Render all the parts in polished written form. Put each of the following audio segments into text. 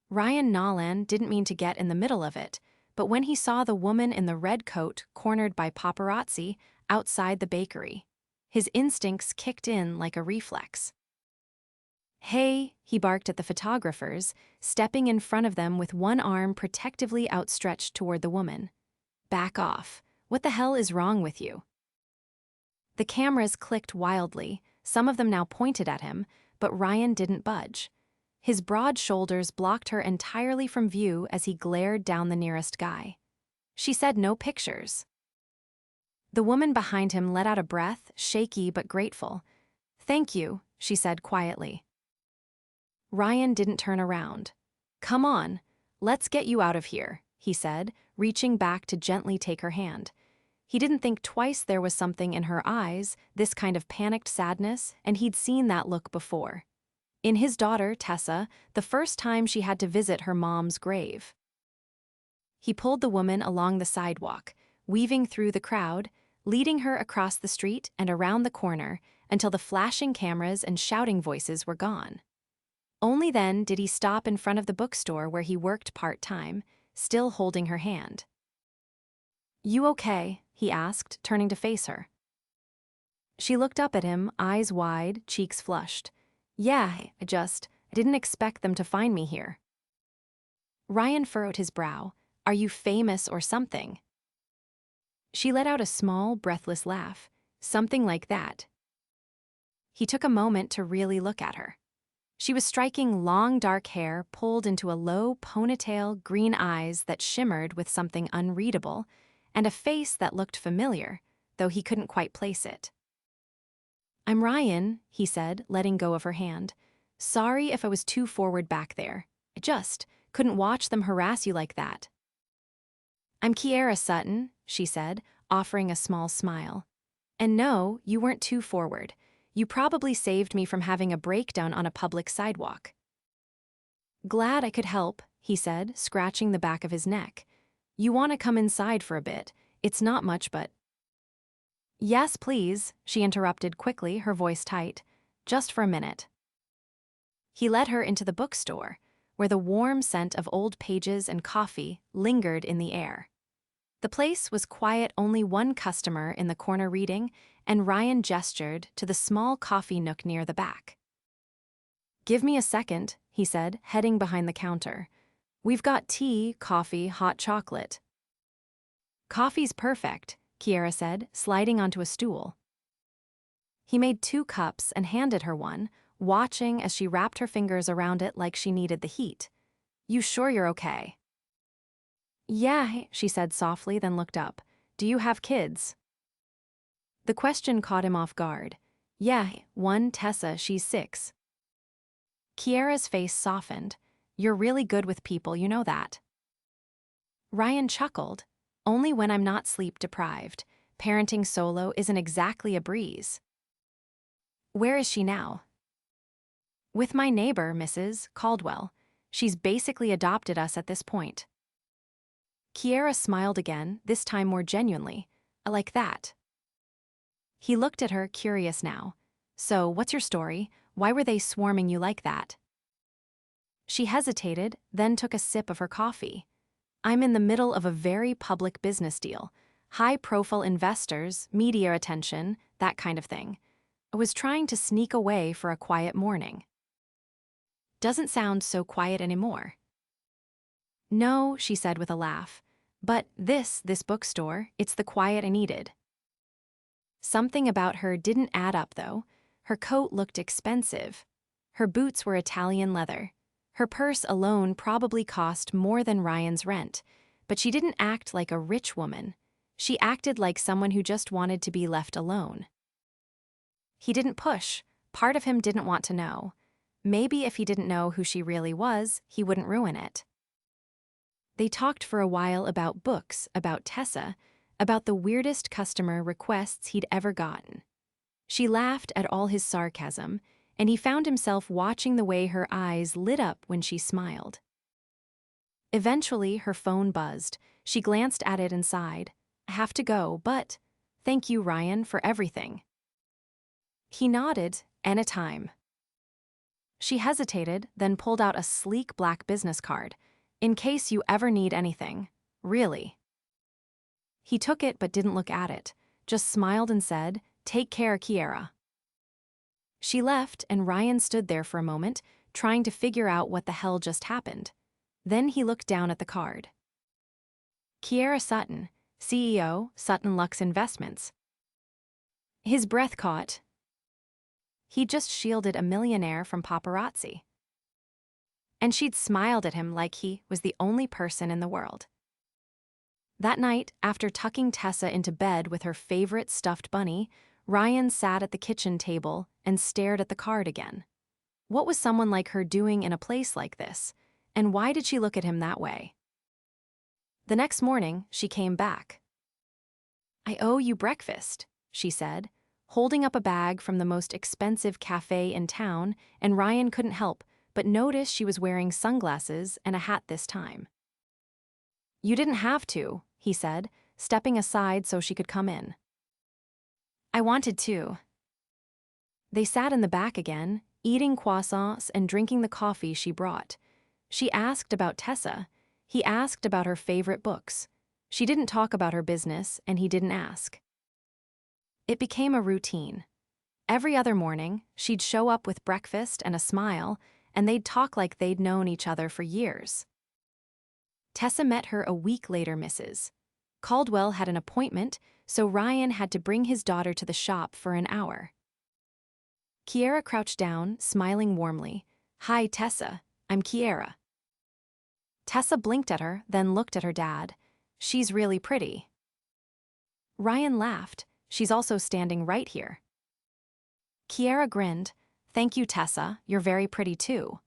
Nolan didn't mean to get in the middle of it, but when he saw the woman in the red coat cornered by paparazzi outside the bakery, his instincts kicked in like a reflex. "Hey," he barked at the photographers, stepping in front of them with one arm protectively outstretched toward the woman. "Back off. What the hell is wrong with you?" The cameras clicked wildly, some of them now pointed at him, but Ryan didn't budge. His broad shoulders blocked her entirely from view as he glared down the nearest guy. "She said no pictures." The woman behind him let out a breath, shaky but grateful. "Thank you," she said quietly. Ryan didn't turn around. "Come on, let's get you out of here," he said, reaching back to gently take her hand. He didn't think twice there was something in her eyes, this kind of panicked sadness, and he'd seen that look before. In his daughter, Tessa, the first time she had to visit her mom's grave. He pulled the woman along the sidewalk, weaving through the crowd, leading her across the street and around the corner until the flashing cameras and shouting voices were gone. Only then did he stop in front of the bookstore where he worked part-time, still holding her hand. "You okay?" he asked, turning to face her. She looked up at him, eyes wide, cheeks flushed. "Yeah, I didn't expect them to find me here." Ryan furrowed his brow. "Are you famous or something?" She let out a small, breathless laugh. "Something like that." He took a moment to really look at her. She was striking long dark hair pulled into a low ponytail, green eyes that shimmered with something unreadable, and a face that looked familiar, though he couldn't quite place it. "I'm Ryan," he said, letting go of her hand. "Sorry if I was too forward back there. I just couldn't watch them harass you like that." "I'm Kiera Sutton," she said, offering a small smile. "And no, you weren't too forward. You probably saved me from having a breakdown on a public sidewalk." "Glad I could help," he said, scratching the back of his neck. "You want to come inside for a bit? It's not much, but—" "Yes, please," she interrupted quickly, her voice tight. "Just for a minute." He led her into the bookstore, where the warm scent of old pages and coffee lingered in the air. The place was quiet, only one customer in the corner reading, and Ryan gestured to the small coffee nook near the back. "Give me a second," he said, heading behind the counter. "We've got tea, coffee, hot chocolate." "Coffee's perfect," Kiera said, sliding onto a stool. He made 2 cups and handed her one, watching as she wrapped her fingers around it like she needed the heat. "You sure you're okay?" "Yeah," she said softly, then looked up. "Do you have kids?" The question caught him off guard. "Yeah, one, Tessa, she's 6. Kiera's face softened. "You're really good with people, you know that." Ryan chuckled. "Only when I'm not sleep-deprived. Parenting solo isn't exactly a breeze." "Where is she now?" "With my neighbor, Mrs. Caldwell. She's basically adopted us at this point." Kiera smiled again, this time more genuinely. "I like that." He looked at her, curious now. "So, what's your story? Why were they swarming you like that?" She hesitated, then took a sip of her coffee. "I'm in the middle of a very public business deal. High-profile investors, media attention, that kind of thing. I was trying to sneak away for a quiet morning." "Doesn't sound so quiet anymore." "No," she said with a laugh. "But this bookstore, it's the quiet I needed." Something about her didn't add up, though. Her coat looked expensive. Her boots were Italian leather. Her purse alone probably cost more than Ryan's rent, but she didn't act like a rich woman. She acted like someone who just wanted to be left alone. He didn't push. Part of him didn't want to know. Maybe if he didn't know who she really was, he wouldn't ruin it. They talked for a while about books, about Tessa, about the weirdest customer requests he'd ever gotten. She laughed at all his sarcasm, and he found himself watching the way her eyes lit up when she smiled. Eventually, her phone buzzed. She glanced at it and sighed. "I have to go, but thank you, Ryan, for everything." He nodded, "Anytime." She hesitated, then pulled out a sleek black business card. In case you ever need anything. Really. He took it but didn't look at it, just smiled and said, "Take care, Kiera." She left and Ryan stood there for a moment, trying to figure out what the hell just happened. Then he looked down at the card. Kiera Sutton, CEO, Sutton Lux Investments. His breath caught. He'd just shielded a millionaire from paparazzi. And she'd smiled at him like he was the only person in the world. That night, after tucking Tessa into bed with her favorite stuffed bunny, Ryan sat at the kitchen table and stared at the card again. What was someone like her doing in a place like this, and why did she look at him that way? The next morning, she came back. "I owe you breakfast," she said, holding up a bag from the most expensive cafe in town, and Ryan couldn't help but notice she was wearing sunglasses and a hat this time. "You didn't have to," he said, stepping aside so she could come in. "I wanted to." They sat in the back again, eating croissants and drinking the coffee she brought. She asked about Tessa. He asked about her favorite books. She didn't talk about her business, and he didn't ask. It became a routine. Every other morning, she'd show up with breakfast and a smile, and they'd talk like they'd known each other for years. Tessa met her a week later, Mrs. Caldwell had an appointment, so Ryan had to bring his daughter to the shop for an hour. Kiera crouched down, smiling warmly. "Hi, Tessa. I'm Kiera." Tessa blinked at her, then looked at her dad. "She's really pretty." Ryan laughed. "She's also standing right here." Kiera grinned. "Thank you, Tessa. You're very pretty too."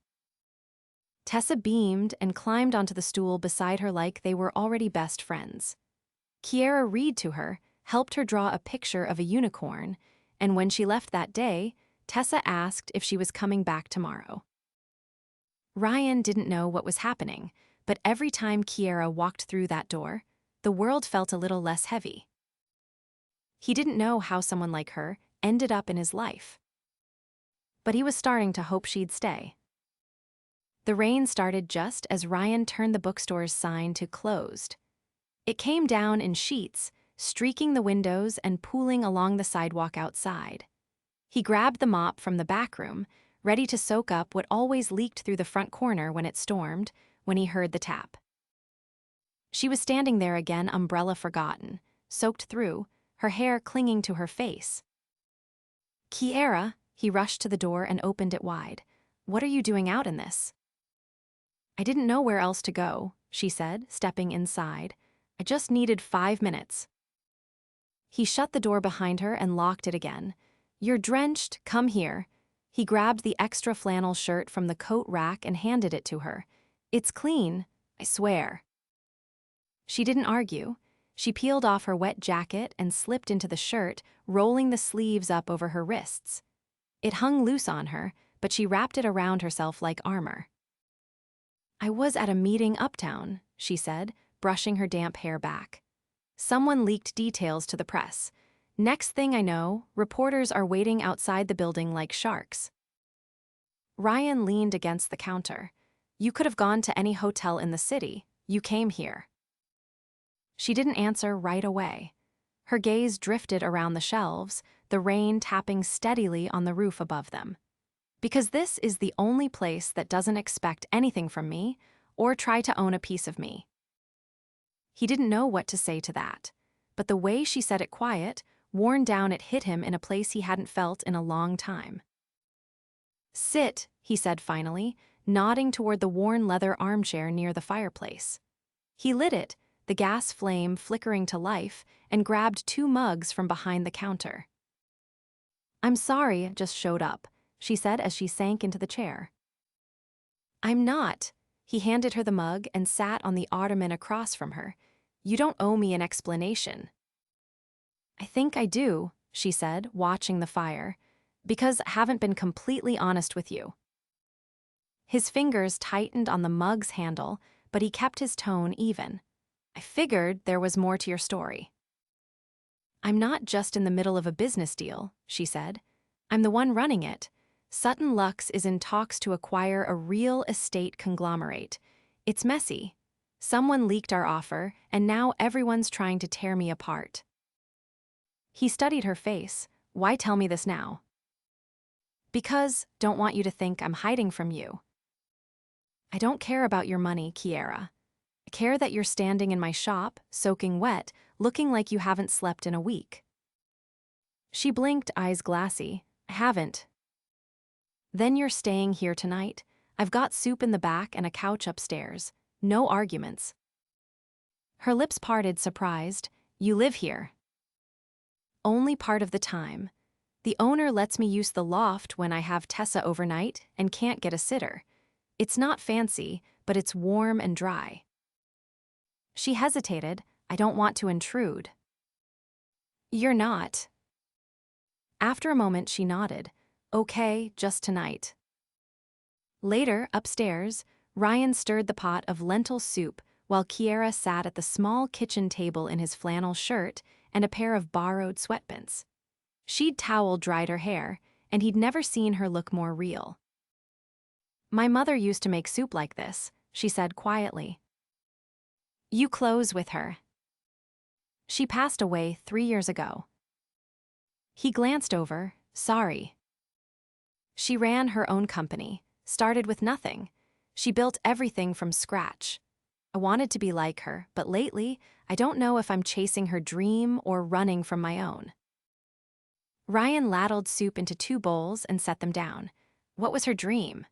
Tessa beamed and climbed onto the stool beside her like they were already best friends. Kiera read to her, helped her draw a picture of a unicorn, and when she left that day, Tessa asked if she was coming back tomorrow. Ryan didn't know what was happening, but every time Kiera walked through that door, the world felt a little less heavy. He didn't know how someone like her ended up in his life. But he was starting to hope she'd stay. The rain started just as Ryan turned the bookstore's sign to closed. It came down in sheets, streaking the windows and pooling along the sidewalk outside. He grabbed the mop from the back room, ready to soak up what always leaked through the front corner when it stormed, when he heard the tap. She was standing there again, umbrella forgotten, soaked through, her hair clinging to her face. "Kiera," he rushed to the door and opened it wide. "What are you doing out in this?" "I didn't know where else to go," she said, stepping inside. "I just needed 5 minutes." He shut the door behind her and locked it again. "You're drenched, come here." He grabbed the extra flannel shirt from the coat rack and handed it to her. "It's clean, I swear." She didn't argue. She peeled off her wet jacket and slipped into the shirt, rolling the sleeves up over her wrists. It hung loose on her, but she wrapped it around herself like armor. "I was at a meeting uptown," she said, brushing her damp hair back. "Someone leaked details to the press. Next thing I know, reporters are waiting outside the building like sharks." Ryan leaned against the counter. "You could have gone to any hotel in the city. You came here." She didn't answer right away. Her gaze drifted around the shelves, the rain tapping steadily on the roof above them. "Because this is the only place that doesn't expect anything from me or try to own a piece of me." He didn't know what to say to that, but the way she said it quiet, worn down, it hit him in a place he hadn't felt in a long time. "Sit," he said finally, nodding toward the worn leather armchair near the fireplace. He lit it, the gas flame flickering to life, and grabbed 2 mugs from behind the counter. "I'm sorry I just showed up," she said as she sank into the chair. "I'm not." He handed her the mug and sat on the ottoman across from her. "You don't owe me an explanation." "I think I do," she said, watching the fire, "because I haven't been completely honest with you." His fingers tightened on the mug's handle, but he kept his tone even. "I figured there was more to your story." "I'm not just in the middle of a business deal," she said. "I'm the one running it. Sutton Lux is in talks to acquire a real estate conglomerate. It's messy. Someone leaked our offer, and now everyone's trying to tear me apart. He studied her face. Why tell me this now? Because, don't want you to think I'm hiding from you. I don't care about your money, Kiera. I care that you're standing in my shop, soaking wet, looking like you haven't slept in a week. She blinked, eyes glassy. I haven't. Then you're staying here tonight. I've got soup in the back and a couch upstairs. No arguments. Her lips parted, surprised. You live here. Only part of the time. The owner lets me use the loft when I have Tessa overnight and can't get a sitter. It's not fancy, but it's warm and dry. She hesitated. I don't want to intrude. You're not. After a moment, she nodded. Okay, just tonight. Later, upstairs, Ryan stirred the pot of lentil soup while Kiera sat at the small kitchen table in his flannel shirt and a pair of borrowed sweatpants. She'd towel-dried her hair, and he'd never seen her look more real. My mother used to make soup like this, she said quietly. You close with her. She passed away 3 years ago. He glanced over, sorry. She ran her own company, started with nothing. She built everything from scratch. I wanted to be like her, but lately, I don't know if I'm chasing her dream or running from my own. Ryan ladled soup into 2 bowls and set them down. What was her dream?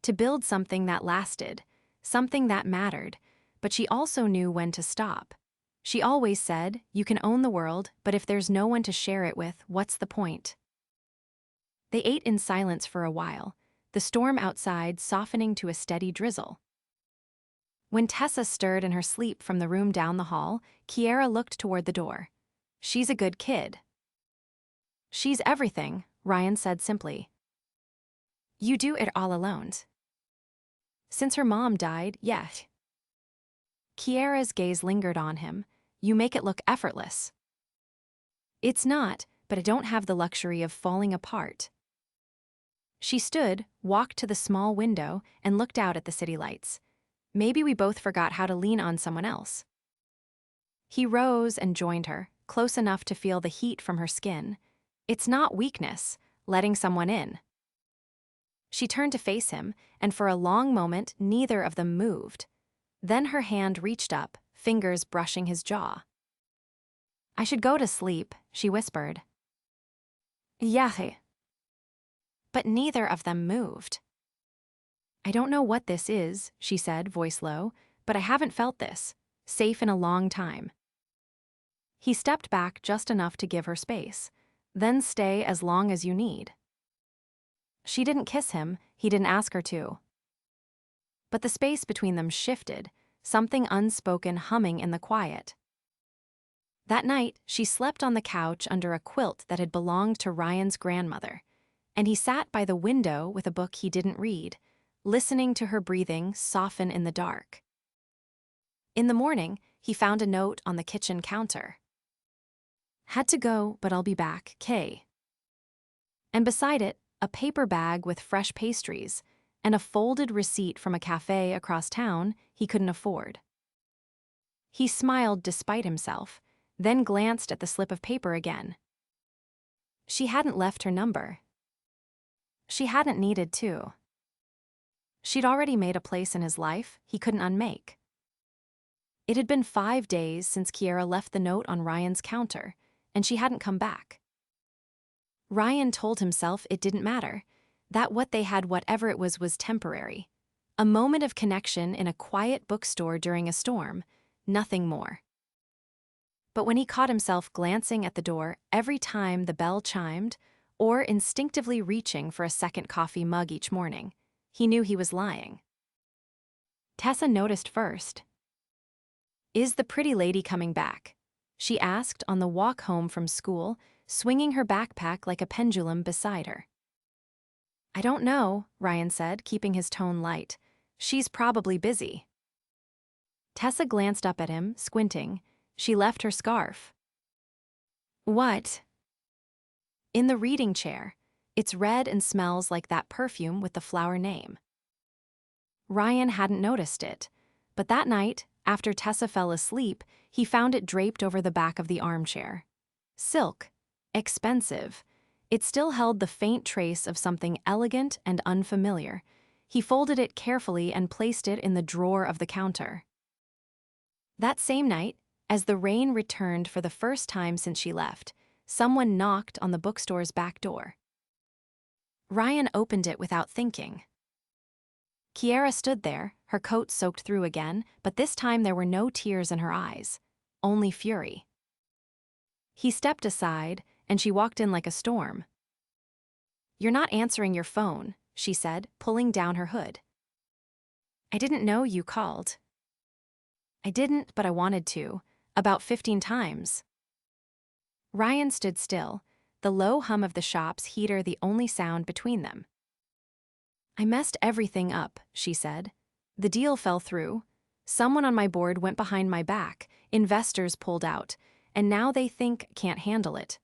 To build something that lasted, something that mattered, but she also knew when to stop. She always said, you can own the world, but if there's no one to share it with, what's the point? They ate in silence for a while, the storm outside softening to a steady drizzle. When Tessa stirred in her sleep from the room down the hall, Kiera looked toward the door. She's a good kid. She's everything, Ryan said simply. You do it all alone. Since her mom died, yes. Kiera's gaze lingered on him. You make it look effortless. It's not, but I don't have the luxury of falling apart. She stood, walked to the small window, and looked out at the city lights. Maybe we both forgot how to lean on someone else. He rose and joined her, close enough to feel the heat from her skin. It's not weakness, letting someone in. She turned to face him, and for a long moment, neither of them moved. Then her hand reached up, fingers brushing his jaw. I should go to sleep, she whispered. Yeah. But neither of them moved. I don't know what this is, she said, voice low, but I haven't felt this, safe in a long time. He stepped back just enough to give her space. Then stay as long as you need. She didn't kiss him, he didn't ask her to. But the space between them shifted, something unspoken humming in the quiet. That night, she slept on the couch under a quilt that had belonged to Ryan's grandmother, and he sat by the window with a book he didn't read, listening to her breathing soften in the dark. In the morning, he found a note on the kitchen counter. Had to go, but I'll be back, Kay. And beside it, a paper bag with fresh pastries and a folded receipt from a cafe across town he couldn't afford. He smiled despite himself, then glanced at the slip of paper again. She hadn't left her number. She hadn't needed to. She'd already made a place in his life he couldn't unmake. It had been 5 days since Kiera left the note on Ryan's counter, and she hadn't come back. Ryan told himself it didn't matter, that what they had, whatever it was temporary. A moment of connection in a quiet bookstore during a storm, nothing more. But when he caught himself glancing at the door every time the bell chimed, or instinctively reaching for a second coffee mug each morning, he knew he was lying. Tessa noticed first. Is the pretty lady coming back? She asked on the walk home from school, swinging her backpack like a pendulum beside her. I don't know, Ryan said, keeping his tone light. She's probably busy. Tessa glanced up at him, squinting. She left her scarf. What? In the reading chair. It's red and smells like that perfume with the flower name. Ryan hadn't noticed it, but that night, after Tessa fell asleep, he found it draped over the back of the armchair. Silk. Expensive. It still held the faint trace of something elegant and unfamiliar. He folded it carefully and placed it in the drawer of the counter. That same night, as the rain returned for the first time since she left, someone knocked on the bookstore's back door. Ryan opened it without thinking. Kiera stood there, her coat soaked through again, but this time there were no tears in her eyes, only fury. He stepped aside, and she walked in like a storm. "You're not answering your phone," she said, pulling down her hood. "I didn't know you called." "I didn't, but I wanted to, about 15 times. Ryan stood still, the low hum of the shop's heater the only sound between them. "I messed everything up," she said. "The deal fell through. Someone on my board went behind my back, investors pulled out, and now they think I can't handle it."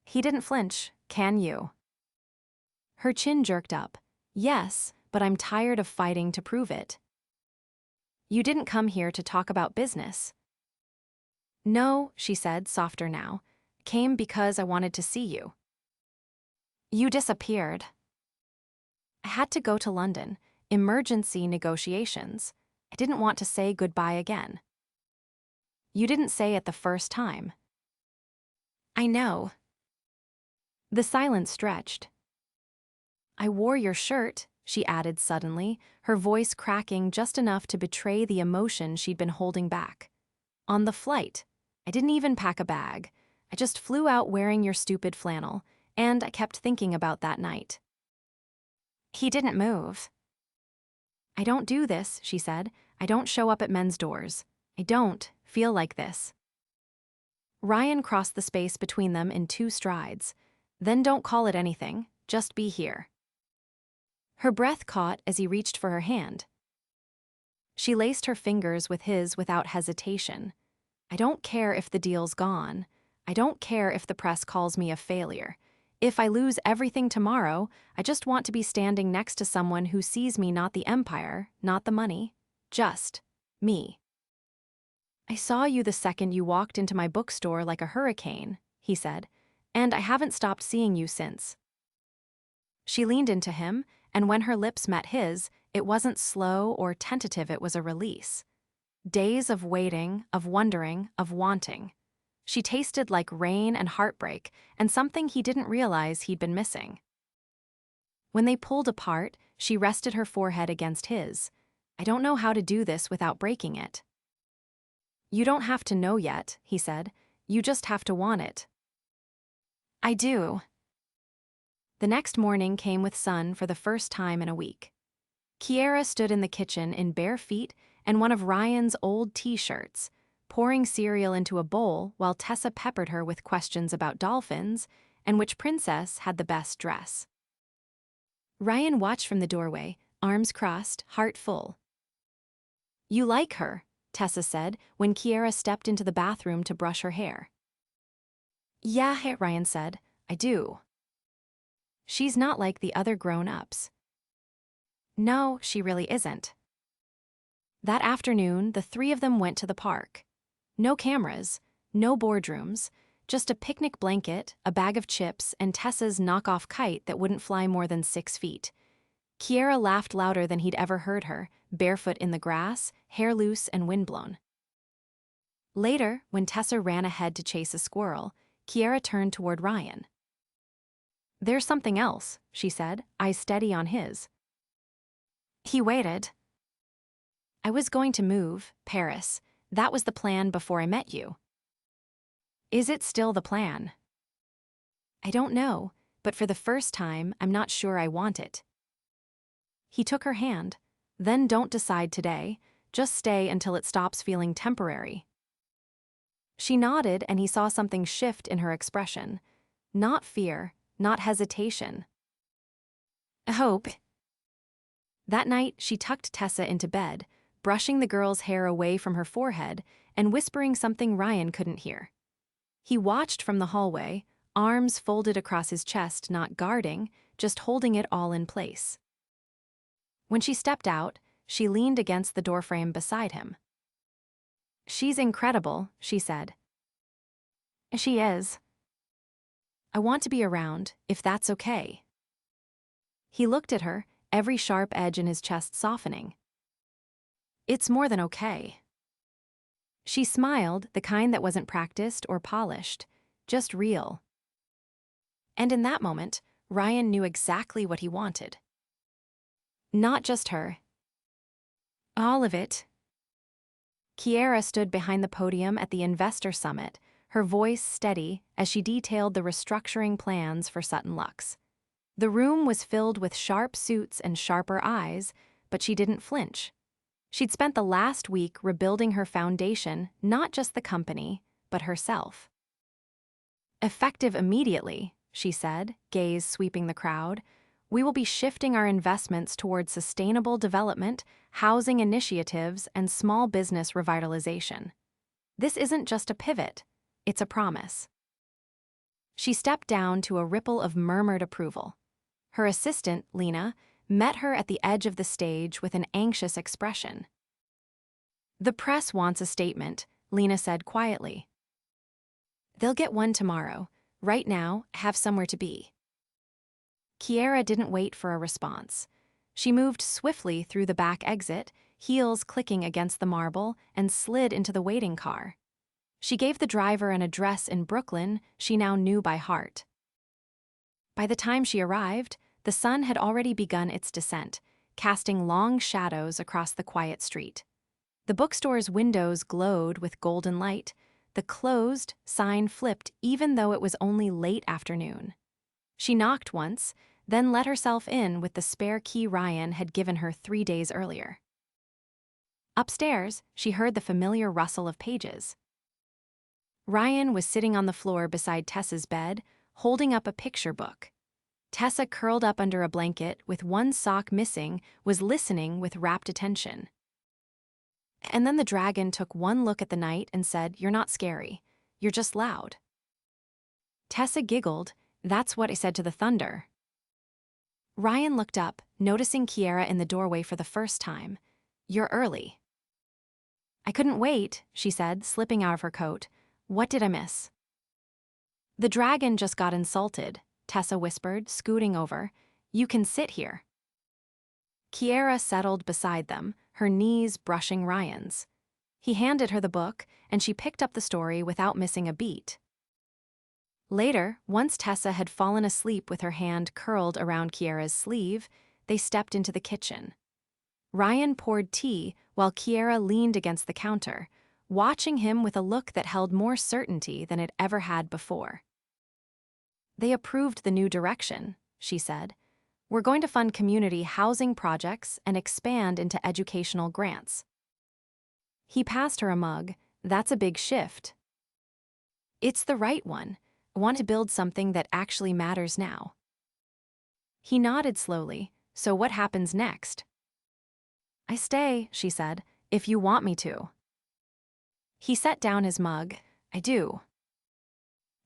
He didn't flinch. "Can you?" Her chin jerked up. "Yes, but I'm tired of fighting to prove it." "You didn't come here to talk about business." "No," she said, softer now. "Came because I wanted to see you." "You disappeared." "I had to go to London. Emergency negotiations. I didn't want to say goodbye again." "You didn't say it the first time." "I know." The silence stretched. "I wore your shirt," she added suddenly, her voice cracking just enough to betray the emotion she'd been holding back. "On the flight. I didn't even pack a bag. I just flew out wearing your stupid flannel, and I kept thinking about that night." He didn't move. "I don't do this," she said. "I don't show up at men's doors. I don't feel like this." Ryan crossed the space between them in 2 strides. "Then don't call it anything, just be here." Her breath caught as he reached for her hand. She laced her fingers with his without hesitation. "I don't care if the deal's gone. I don't care if the press calls me a failure. If I lose everything tomorrow, I just want to be standing next to someone who sees me, not the empire, not the money, just me." "I saw you the second you walked into my bookstore like a hurricane," he said, "and I haven't stopped seeing you since." She leaned into him, and when her lips met his, it wasn't slow or tentative, it was a release. Days of waiting, of wondering, of wanting. She tasted like rain and heartbreak, and something he didn't realize he'd been missing. When they pulled apart, she rested her forehead against his. "I don't know how to do this without breaking it." "You don't have to know yet," he said. "You just have to want it." "I do." The next morning came with sun for the first time in a week. Kiera stood in the kitchen in bare feet and one of Ryan's old t-shirts, pouring cereal into a bowl while Tessa peppered her with questions about dolphins and which princess had the best dress. Ryan watched from the doorway, arms crossed, heart full. "You like her," Tessa said when Kiera stepped into the bathroom to brush her hair. "Yeah," Ryan said, "I do." "She's not like the other grown-ups." "No, she really isn't." That afternoon, the 3 of them went to the park. No cameras, no boardrooms, just a picnic blanket, a bag of chips, and Tessa's knockoff kite that wouldn't fly more than 6 feet. Kiera laughed louder than he'd ever heard her, barefoot in the grass, hair loose and windblown. Later, when Tessa ran ahead to chase a squirrel, Kiera turned toward Ryan. "There's something else," she said, eyes steady on his. He waited. "I was going to move, Paris. That was the plan before I met you." "Is it still the plan?" "I don't know, but for the first time, I'm not sure I want it." He took her hand. "Then don't decide today. Just stay until it stops feeling temporary." She nodded, and he saw something shift in her expression. Not fear, not hesitation. Hope. That night, she tucked Tessa into bed, brushing the girl's hair away from her forehead and whispering something Ryan couldn't hear. He watched from the hallway, arms folded across his chest, not guarding, just holding it all in place. When she stepped out, she leaned against the doorframe beside him. "She's incredible," she said. "She is. I want to be around, if that's okay." He looked at her, every sharp edge in his chest softening. "It's more than okay." She smiled, the kind that wasn't practiced or polished, just real. And in that moment, Ryan knew exactly what he wanted. Not just her. All of it. Kiera stood behind the podium at the investor summit, her voice steady as she detailed the restructuring plans for Sutton Lux. The room was filled with sharp suits and sharper eyes, but she didn't flinch. She'd spent the last week rebuilding her foundation, not just the company, but herself. "Effective immediately," she said, gaze sweeping the crowd. "We will be shifting our investments towards sustainable development, housing initiatives, and small business revitalization. This isn't just a pivot, it's a promise." She stepped down to a ripple of murmured approval. Her assistant, Lena, met her at the edge of the stage with an anxious expression. "The press wants a statement," Lena said quietly. "They'll get one tomorrow. Right now, have somewhere to be." Kiera didn't wait for a response. She moved swiftly through the back exit, heels clicking against the marble, and slid into the waiting car. She gave the driver an address in Brooklyn she now knew by heart. By the time she arrived, the sun had already begun its descent, casting long shadows across the quiet street. The bookstore's windows glowed with golden light. The closed sign flipped even though it was only late afternoon. She knocked once, then let herself in with the spare key Ryan had given her 3 days earlier. Upstairs, she heard the familiar rustle of pages. Ryan was sitting on the floor beside Tessa's bed, holding up a picture book. Tessa, curled up under a blanket with one sock missing, was listening with rapt attention. And then the dragon took one look at the night and said, "You're not scary. You're just loud." Tessa giggled. "That's what I said to the thunder." Ryan looked up, noticing Kiera in the doorway for the first time. "You're early." "I couldn't wait," she said, slipping out of her coat. "What did I miss?" "The dragon just got insulted," Tessa whispered, scooting over. "You can sit here." Kiera settled beside them, her knees brushing Ryan's. He handed her the book, and she picked up the story without missing a beat. Later, once Tessa had fallen asleep with her hand curled around Kiera's sleeve, they stepped into the kitchen. Ryan poured tea while Kiera leaned against the counter, watching him with a look that held more certainty than it ever had before. "They approved the new direction," she said. "We're going to fund community housing projects and expand into educational grants." He passed her a mug. "That's a big shift." "It's the right one. I want to build something that actually matters now." He nodded slowly. "So what happens next?" "I stay," she said, "if you want me to." He set down his mug. "I do."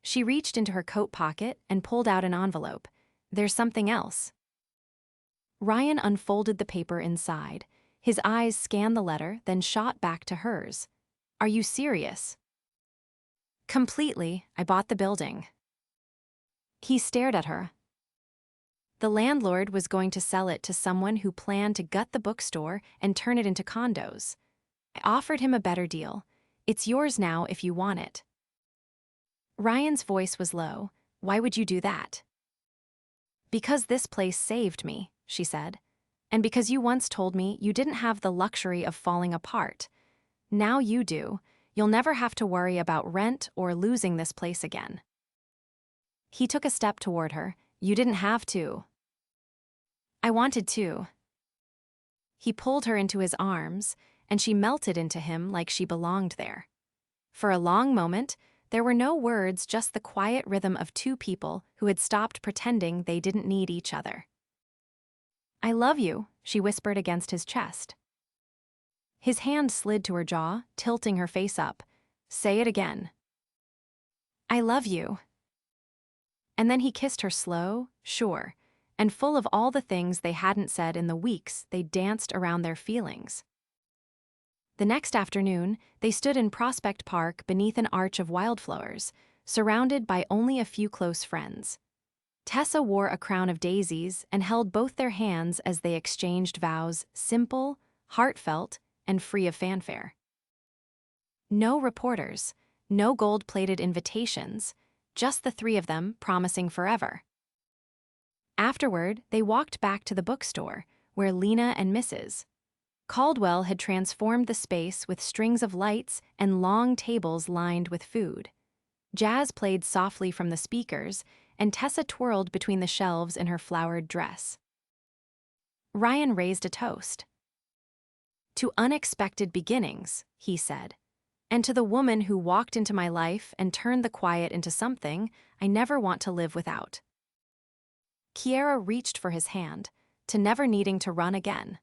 She reached into her coat pocket and pulled out an envelope. "There's something else." Ryan unfolded the paper inside. His eyes scanned the letter, then shot back to hers. "Are you serious?" "Completely. I bought the building." He stared at her. The landlord was going to sell it to someone who planned to gut the bookstore and turn it into condos. I offered him a better deal. "It's yours now if you want it." Ryan's voice was low. "Why would you do that?" "Because this place saved me," she said. "And because you once told me you didn't have the luxury of falling apart. Now you do. You'll never have to worry about rent or losing this place again." He took a step toward her. "You didn't have to." "I wanted to." He pulled her into his arms, and she melted into him like she belonged there. For a long moment, there were no words, just the quiet rhythm of two people who had stopped pretending they didn't need each other. "I love you," she whispered against his chest. His hand slid to her jaw, tilting her face up. "Say it again." "I love you." And then he kissed her slow, sure, and full of all the things they hadn't said in the weeks they danced around their feelings. The next afternoon, they stood in Prospect Park beneath an arch of wildflowers, surrounded by only a few close friends. Tessa wore a crown of daisies and held both their hands as they exchanged vows, simple, heartfelt, and free of fanfare. No reporters, no gold-plated invitations, just the three of them promising forever. Afterward, they walked back to the bookstore, where Lena and Mrs. Caldwell had transformed the space with strings of lights and long tables lined with food. Jazz played softly from the speakers, and Tessa twirled between the shelves in her flowered dress. Ryan raised a toast. "To unexpected beginnings," he said, "and to the woman who walked into my life and turned the quiet into something I never want to live without." Kiera reached for his hand, to never needing to run again.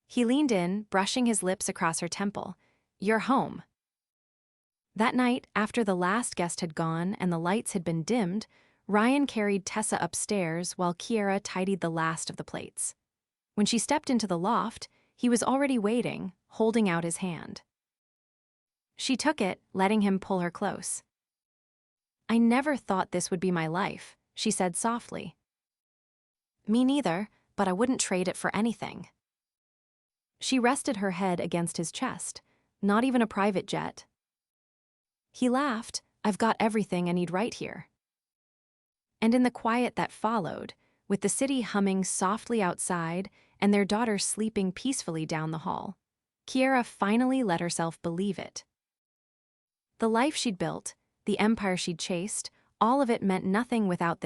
He leaned in, brushing his lips across her temple. "You're home." That night, after the last guest had gone and the lights had been dimmed, Ryan carried Tessa upstairs while Kiera tidied the last of the plates. When she stepped into the loft, he was already waiting, holding out his hand. She took it, letting him pull her close. "I never thought this would be my life," she said softly. "Me neither, but I wouldn't trade it for anything." She rested her head against his chest. "Not even a private jet." He laughed. "I've got everything I need right here." And in the quiet that followed, with the city humming softly outside and their daughter sleeping peacefully down the hall, Kiera finally let herself believe it. The life she'd built, the empire she'd chased, all of it meant nothing without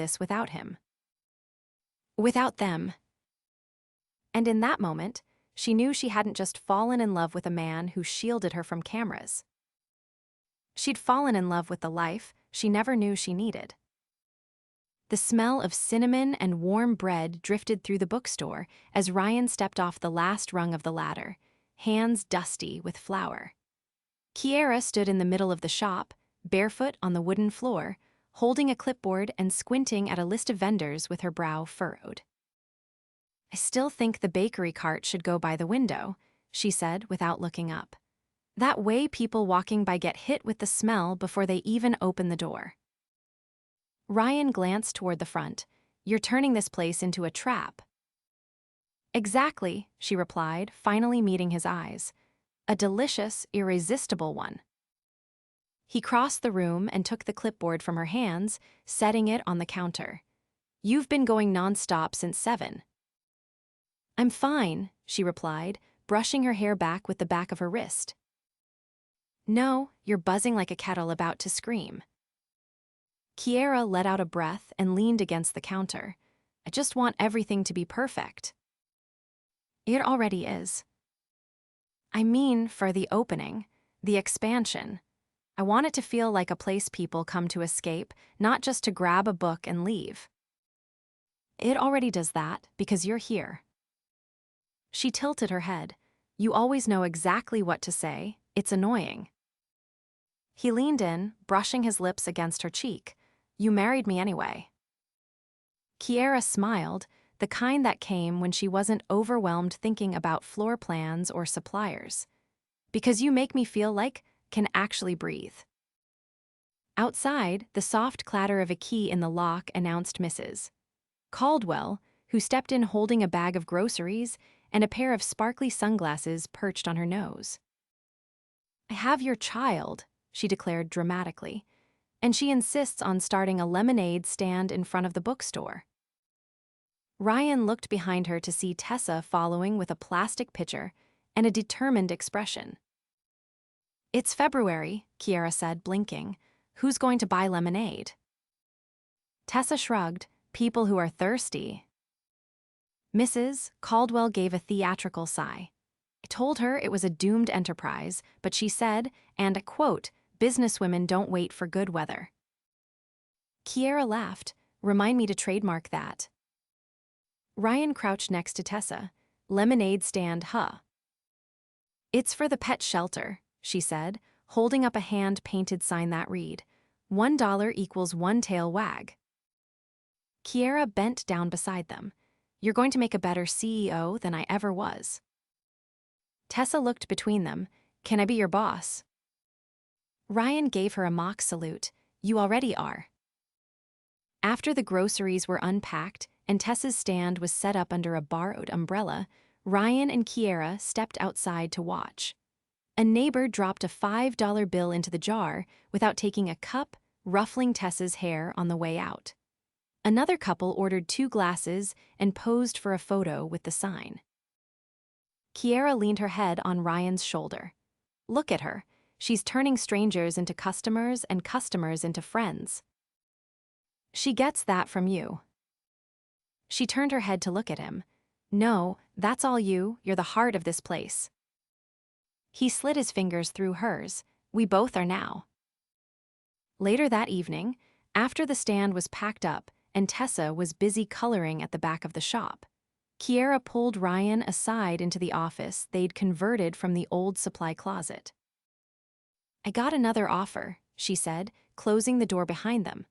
him. Without them. And in that moment, she knew she hadn't just fallen in love with a man who shielded her from cameras. She'd fallen in love with the life she never knew she needed. The smell of cinnamon and warm bread drifted through the bookstore as Ryan stepped off the last rung of the ladder, hands dusty with flour. Kiera stood in the middle of the shop, barefoot on the wooden floor, holding a clipboard and squinting at a list of vendors with her brow furrowed. "I still think the bakery cart should go by the window," she said without looking up. "That way people walking by get hit with the smell before they even open the door." Ryan glanced toward the front. "You're turning this place into a trap." "Exactly," she replied, finally meeting his eyes. "A delicious, irresistible one." He crossed the room and took the clipboard from her hands, setting it on the counter. "You've been going nonstop since 7. "I'm fine," she replied, brushing her hair back with the back of her wrist. "No, you're buzzing like a kettle about to scream." Kiera let out a breath and leaned against the counter. "I just want everything to be perfect." "It already is." "I mean, for the opening, the expansion. I want it to feel like a place people come to escape, not just to grab a book and leave." "It already does that, because you're here." She tilted her head. "You always know exactly what to say. It's annoying." He leaned in, brushing his lips against her cheek. "You married me anyway." Kiera smiled, the kind that came when she wasn't overwhelmed thinking about floor plans or suppliers. "Because you make me feel like can actually breathe." Outside, the soft clatter of a key in the lock announced Mrs. Caldwell, who stepped in holding a bag of groceries and a pair of sparkly sunglasses perched on her nose. "I have your child," she declared dramatically, "and she insists on starting a lemonade stand in front of the bookstore." Ryan looked behind her to see Tessa following with a plastic pitcher and a determined expression. "It's February," Kiera said, blinking. "Who's going to buy lemonade?" Tessa shrugged. "People who are thirsty." Mrs. Caldwell gave a theatrical sigh. I told her it was a doomed enterprise, but she said, and I quote, "Businesswomen don't wait for good weather." Kiera laughed. "Remind me to trademark that." Ryan crouched next to Tessa. "Lemonade stand, huh?" "It's for the pet shelter," she said, holding up a hand-painted sign that read, $1 equals one tail wag. Kiera bent down beside them. "You're going to make a better CEO than I ever was." Tessa looked between them. "Can I be your boss?" Ryan gave her a mock salute. "You already are." After the groceries were unpacked and Tessa's stand was set up under a borrowed umbrella, Ryan and Kiera stepped outside to watch. A neighbor dropped a $5 bill into the jar without taking a cup, ruffling Tessa's hair on the way out. Another couple ordered 2 glasses and posed for a photo with the sign. Kiera leaned her head on Ryan's shoulder. "Look at her. She's turning strangers into customers and customers into friends." "She gets that from you." She turned her head to look at him. "No, that's all you. You're the heart of this place." He slid his fingers through hers. "We both are now." Later that evening, after the stand was packed up and Tessa was busy coloring at the back of the shop, Kiera pulled Ryan aside into the office they'd converted from the old supply closet. "I got another offer," she said, closing the door behind them.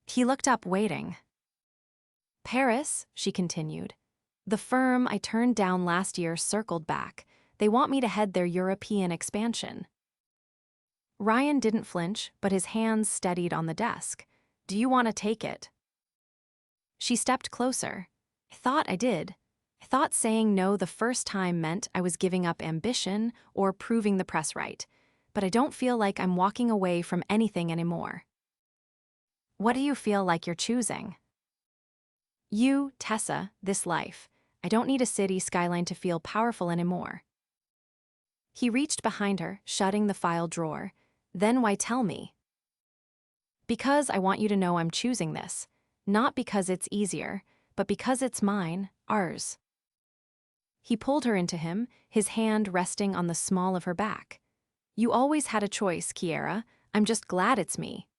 He looked up, waiting. "Paris," she continued. "The firm I turned down last year circled back. They want me to head their European expansion." Ryan didn't flinch, but his hands steadied on the desk. "Do you want to take it?" She stepped closer. "I thought I did. I thought saying no the first time meant I was giving up ambition or proving the press right. But I don't feel like I'm walking away from anything anymore." "What do you feel like you're choosing?" "You, Tessa, this life. I don't need a city skyline to feel powerful anymore." He reached behind her, shutting the file drawer. "Then why tell me?" "Because I want you to know I'm choosing this. Not because it's easier, but because it's mine, ours." He pulled her into him, his hand resting on the small of her back. "You always had a choice, Kiera. I'm just glad it's me."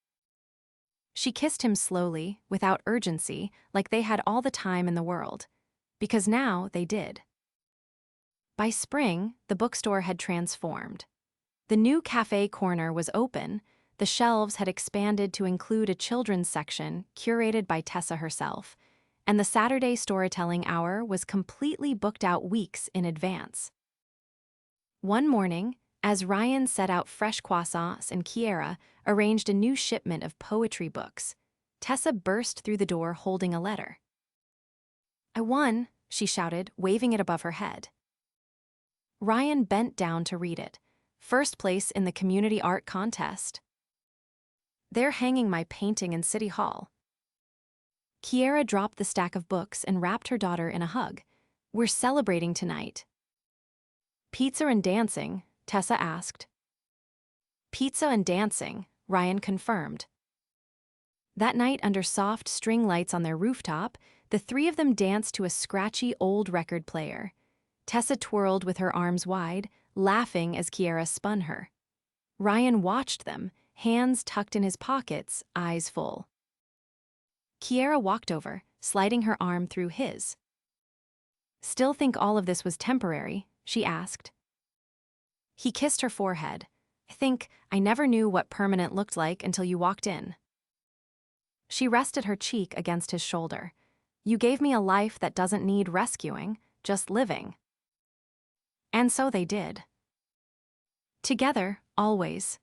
She kissed him slowly, without urgency, like they had all the time in the world. Because now they did. By spring, the bookstore had transformed. The new cafe corner was open, the shelves had expanded to include a children's section curated by Tessa herself, and the Saturday storytelling hour was completely booked out weeks in advance. One morning, as Ryan set out fresh croissants and Kiera arranged a new shipment of poetry books, Tessa burst through the door holding a letter. "I won," she shouted, waving it above her head. Ryan bent down to read it. "First place in the community art contest." "They're hanging my painting in City Hall." Kiera dropped the stack of books and wrapped her daughter in a hug. "We're celebrating tonight." "Pizza and dancing?" Tessa asked. "Pizza and dancing," Ryan confirmed. That night, under soft string lights on their rooftop, the 3 of them danced to a scratchy old record player. Tessa twirled with her arms wide, laughing as Kiera spun her. Ryan watched them, hands tucked in his pockets, eyes full. Kiera walked over, sliding her arm through his. "Still think all of this was temporary?" she asked. He kissed her forehead. "I think I never knew what permanent looked like until you walked in." She rested her cheek against his shoulder. "You gave me a life that doesn't need rescuing, just living." And so they did. Together, always.